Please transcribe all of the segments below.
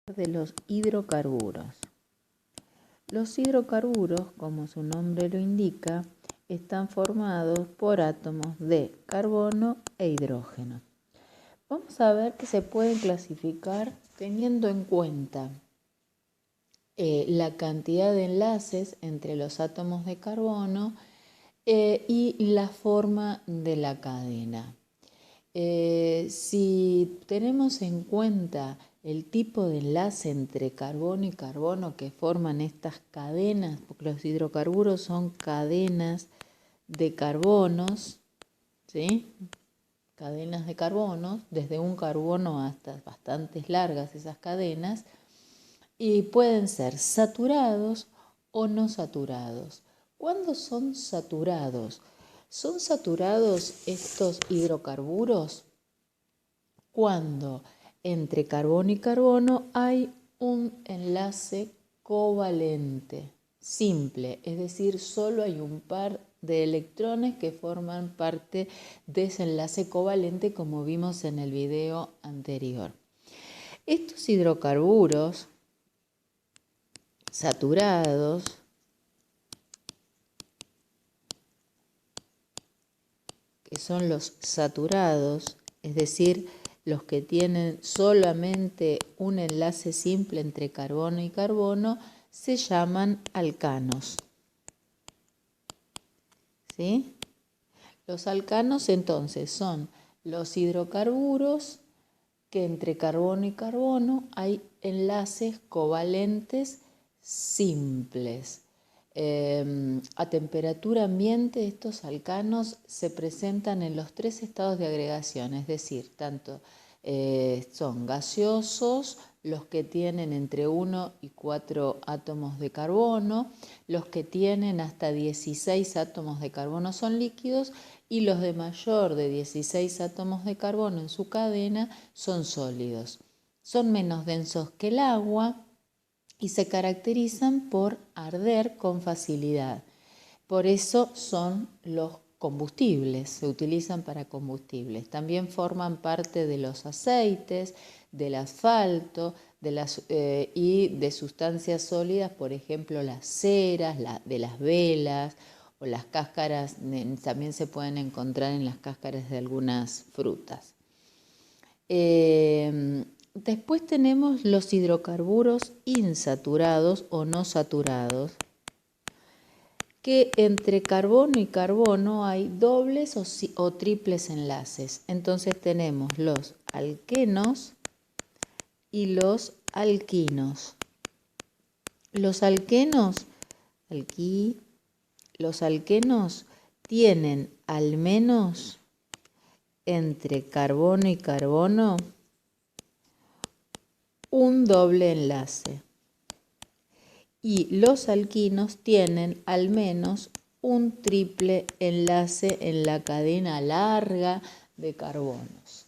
De los hidrocarburos. Los hidrocarburos, como su nombre lo indica, están formados por átomos de carbono e hidrógeno. Vamos a ver que se pueden clasificar teniendo en cuenta la cantidad de enlaces entre los átomos de carbono y la forma de la cadena. Si tenemos en cuenta el tipo de enlace entre carbono y carbono que forman estas cadenas, porque los hidrocarburos son cadenas de carbonos, ¿sí? Cadenas de carbonos, desde un carbono hasta bastantes largas esas cadenas, y pueden ser saturados o no saturados. ¿Cuándo son saturados? Son saturados estos hidrocarburos cuando entre carbono y carbono hay un enlace covalente simple, es decir, solo hay un par de electrones que forman parte de ese enlace covalente, como vimos en el video anterior. Estos hidrocarburos saturados que son los saturados, es decir, los que tienen solamente un enlace simple entre carbono y carbono, se llaman alcanos. ¿Sí? Los alcanos entonces son los hidrocarburos que entre carbono y carbono hay enlaces covalentes simples. A temperatura ambiente estos alcanos se presentan en los tres estados de agregación, es decir, tanto son gaseosos, los que tienen entre 1 y 4 átomos de carbono, los que tienen hasta 16 átomos de carbono son líquidos y los de mayor de 16 átomos de carbono en su cadena son sólidos. Son menos densos que el agua y se caracterizan por arder con facilidad. Por eso son los combustibles, se utilizan para combustibles. También forman parte de los aceites, del asfalto y de sustancias sólidas, por ejemplo, las ceras, de las velas o las cáscaras, también se pueden encontrar en las cáscaras de algunas frutas. Después tenemos los hidrocarburos insaturados o no saturados, que entre carbono y carbono hay dobles o triples enlaces. Entonces tenemos los alquenos y los alquinos. Los alquenos tienen al menos entre carbono y carbono un doble enlace. Y los alquinos tienen al menos un triple enlace en la cadena larga de carbonos.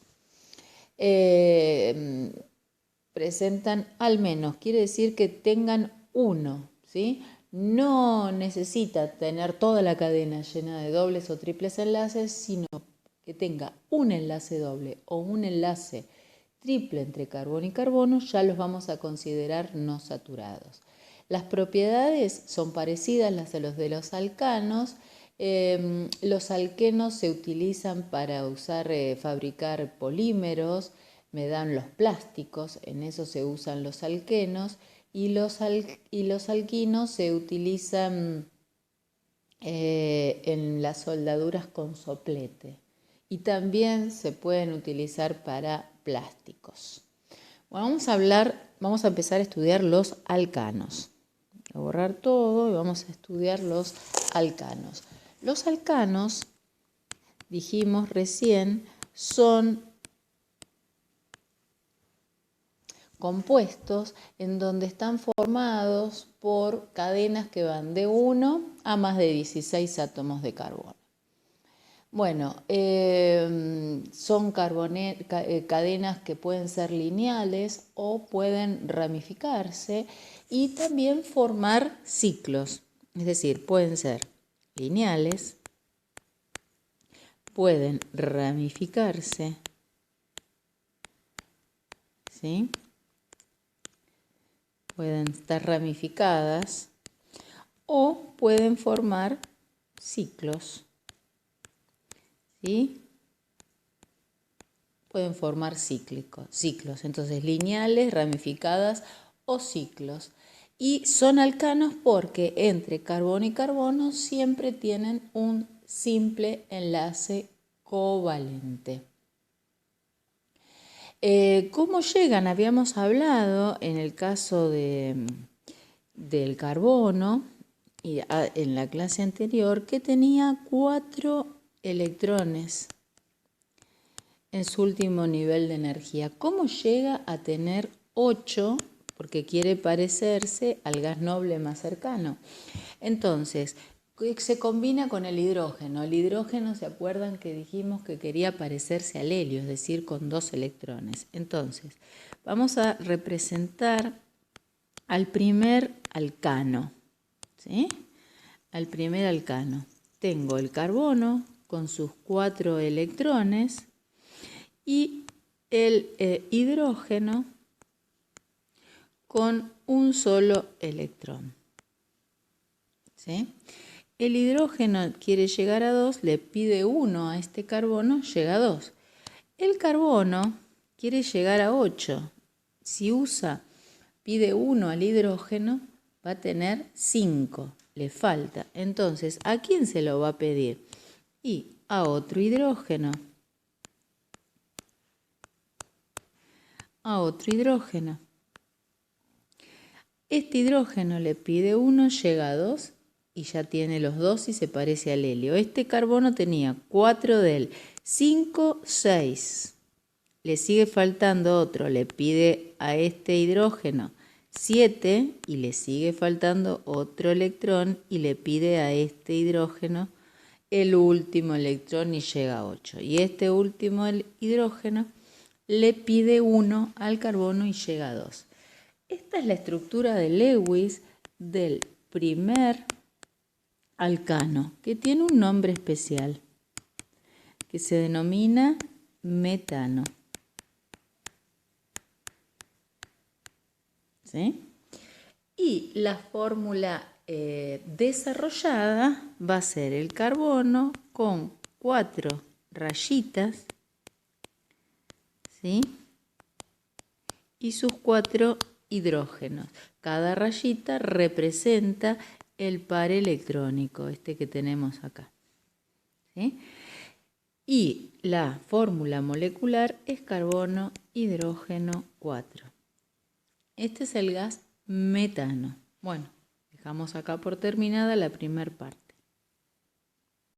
Presentan al menos, quiere decir que tengan uno, ¿sí? No necesita tener toda la cadena llena de dobles o triples enlaces, sino que tenga un enlace doble o un enlace triple entre carbono y carbono, ya los vamos a considerar no saturados. Las propiedades son parecidas a las de los alcanos. Los alquenos se utilizan para fabricar polímeros, me dan los plásticos, en eso se usan los alquenos, y los alquinos se utilizan en las soldaduras con soplete y también se pueden utilizar para plásticos. Bueno, vamos a empezar a estudiar los alcanos. Voy a borrar todo y vamos a estudiar los alcanos. Los alcanos, dijimos recién, son compuestos en donde están formados por cadenas que van de 1 a más de 16 átomos de carbono. Bueno, son cadenas que pueden ser lineales o pueden ramificarse y también formar ciclos, es decir, pueden ser lineales, pueden ramificarse, ¿sí? pueden estar ramificadas o pueden formar ciclos, ¿sí? Pueden formar ciclos, entonces lineales, ramificadas o ciclos. Y son alcanos porque entre carbono y carbono siempre tienen un simple enlace covalente. ¿Cómo llegan? Habíamos hablado en el caso del carbono y en la clase anterior que tenía 4 electrones en su último nivel de energía. ¿Cómo llega a tener 8? Porque quiere parecerse al gas noble más cercano. Entonces, se combina con el hidrógeno. El hidrógeno, ¿se acuerdan que dijimos que quería parecerse al helio, es decir, con 2 electrones? Entonces, vamos a representar al primer alcano, ¿sí? Al primer alcano. Tengo el carbono con sus 4 electrones y el hidrógeno con un solo electrón, ¿sí? El hidrógeno quiere llegar a 2, le pide 1 a este carbono, llega a 2. El carbono quiere llegar a 8. Si pide 1 al hidrógeno, va a tener 5, le falta. Entonces, ¿a quién se lo va a pedir? Y a otro hidrógeno. A otro hidrógeno. Este hidrógeno le pide 1, llega a 2 y ya tiene los 2 y se parece al helio. Este carbono tenía 4 de él, 5, 6. Le sigue faltando otro, le pide a este hidrógeno 7 y le sigue faltando otro electrón y le pide a este hidrógeno el último electrón y llega a 8. Y este último hidrógeno le pide 1 al carbono y llega a 2. Esta es la estructura de Lewis del primer alcano, que tiene un nombre especial, que se denomina metano. ¿Sí? Y la fórmula desarrollada va a ser el carbono con 4 rayitas, ¿sí? Y sus 4 hidrógenos. Cada rayita representa el par electrónico, este que tenemos acá, ¿sí? Y la fórmula molecular es carbono, hidrógeno 4. Este es el gas metano. Bueno, dejamos acá por terminada la primera parte.